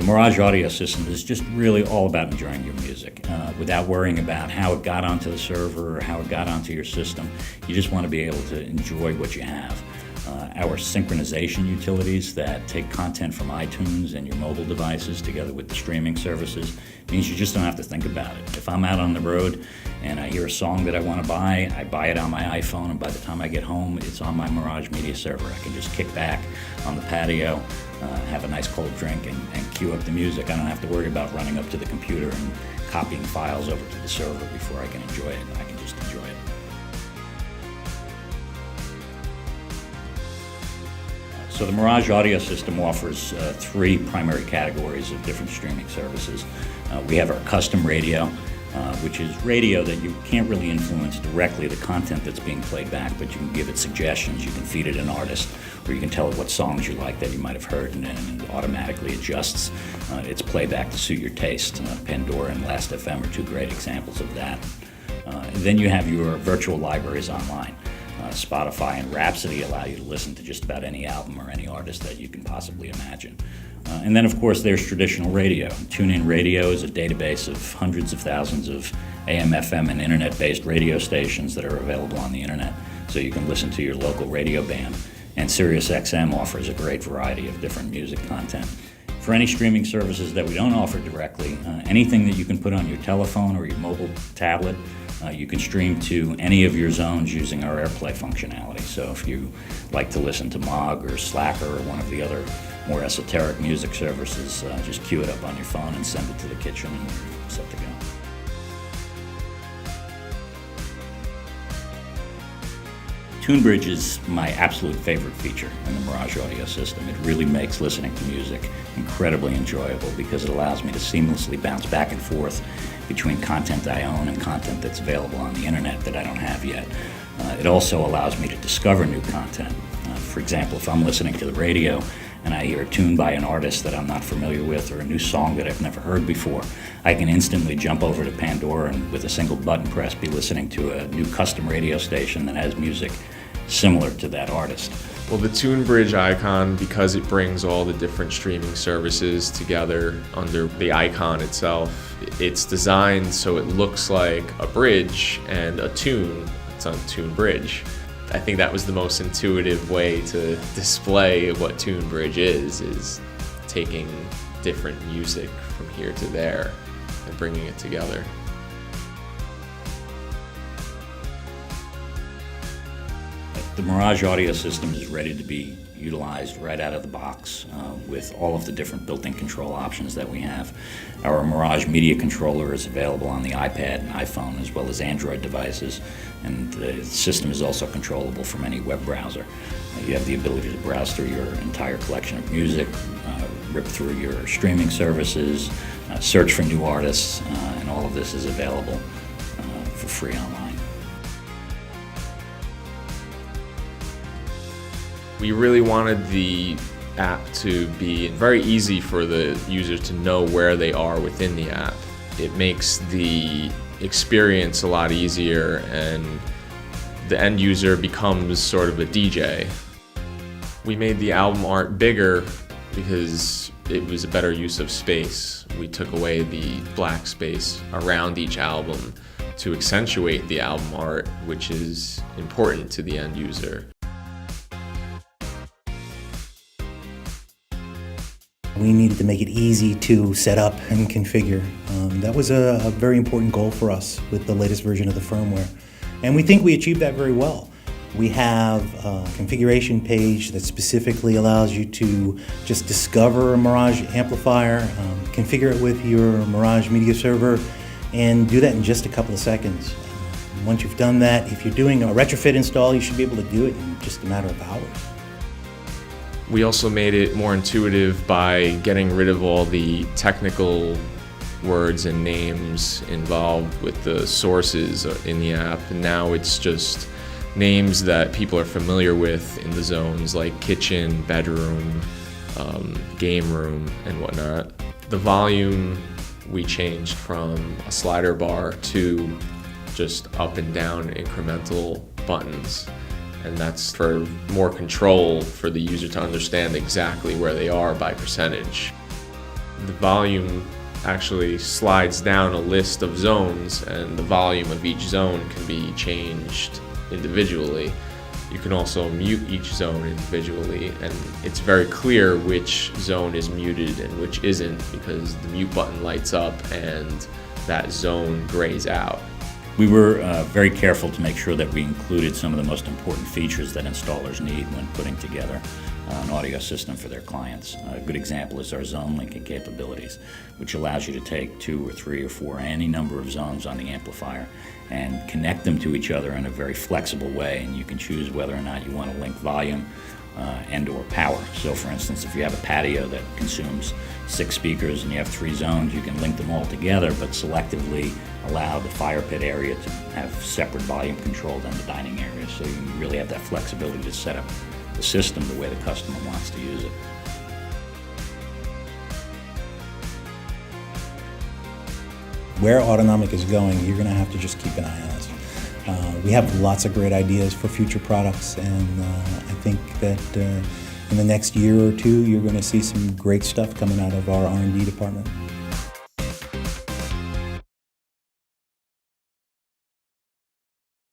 Mirage audio system is just really all about enjoying your music without worrying about how it got onto the server or how it got onto your system. You just want to be able to enjoy what you have. Our synchronization utilities that take content from iTunes and your mobile devices together with the streaming services means you just don't have to think about it. If I'm out on the road and I hear a song that I want to buy, I buy it on my iPhone, and by the time I get home, it's on my Mirage media server. I can just kick back on the patio, have a nice cold drink, and cue up the music. I don't have to worry about running up to the computer and copying files over to the server before I can enjoy it. I can just enjoy it. So the Mirage audio system offers three primary categories of different streaming services. We have our custom radio, which is radio that you can't really influence directly the content that's being played back, but you can give it suggestions, you can feed it an artist, or you can tell it what songs you like that you might have heard, and then it automatically adjusts its playback to suit your taste. Pandora and Last.fm are two great examples of that. And then you have your virtual libraries online. Spotify and Rhapsody allow you to listen to just about any album or any artist that you can possibly imagine. And then, of course, there's traditional radio. TuneIn Radio is a database of hundreds of thousands of AM, FM, and internet-based radio stations that are available on the internet, so you can listen to your local radio band. And SiriusXM offers a great variety of different music content. For any streaming services that we don't offer directly, anything that you can put on your telephone or your mobile tablet, you can stream to any of your zones using our AirPlay functionality. So if you like to listen to Mog or Slacker or one of the other more esoteric music services, just queue it up on your phone and send it to the kitchen and you're set to go. TuneBridge is my absolute favorite feature in the Mirage audio system. It really makes listening to music incredibly enjoyable because it allows me to seamlessly bounce back and forth between content I own and content that's available on the internet that I don't have yet. It also allows me to discover new content. For example, if I'm listening to the radio and I hear a tune by an artist that I'm not familiar with or a new song that I've never heard before, I can instantly jump over to Pandora and with a single button press be listening to a new custom radio station that has music similar to that artist. Well, the TuneBridge icon, because it brings all the different streaming services together under the icon itself, it's designed so it looks like a bridge and a tune. It's on TuneBridge. I think that was the most intuitive way to display what TuneBridge is taking different music from here to there and bringing it together. The Mirage audio system is ready to be utilized right out of the box with all of the different built-in control options that we have. Our Mirage Media Controller is available on the iPad and iPhone as well as Android devices, and the system is also controllable from any web browser. You have the ability to browse through your entire collection of music, rip through your streaming services, search for new artists, and all of this is available for free online. We really wanted the app to be very easy for the users to know where they are within the app. It makes the experience a lot easier and the end user becomes sort of a DJ. We made the album art bigger because it was a better use of space. We took away the black space around each album to accentuate the album art, which is important to the end user. We needed to make it easy to set up and configure. That was a very important goal for us with the latest version of the firmware. And we think we achieved that very well. We have a configuration page that specifically allows you to just discover a Mirage amplifier, configure it with your Mirage media server, and do that in just a couple of seconds. Once you've done that, if you're doing a retrofit install, you should be able to do it in just a matter of hours. We also made it more intuitive by getting rid of all the technical words and names involved with the sources in the app. And now it's just names that people are familiar with in the zones like kitchen, bedroom, game room, and whatnot. The volume we changed from a slider bar to just up and down incremental buttons. And that's for more control for the user to understand exactly where they are by percentage. the volume actually slides down a list of zones, and the volume of each zone can be changed individually. You can also mute each zone individually, and it's very clear which zone is muted and which isn't, because the mute button lights up and that zone grays out. We were very careful to make sure that we included some of the most important features that installers need when putting together an audio system for their clients. A good example is our zone linking capabilities, which allows you to take 2 or 3 or 4, any number of zones on the amplifier and connect them to each other in a very flexible way, and you can choose whether or not you want to link volume and or power. So for instance, if you have a patio that consumes 6 speakers and you have 3 zones, you can link them all together but selectively allow the fire pit area to have separate volume control than the dining area, so you really have that flexibility to set up the system the way the customer wants to use it. Where Autonomic is going, you're going to have to just keep an eye on us. We have lots of great ideas for future products, and I think that in the next year or two, you're going to see some great stuff coming out of our R&D department.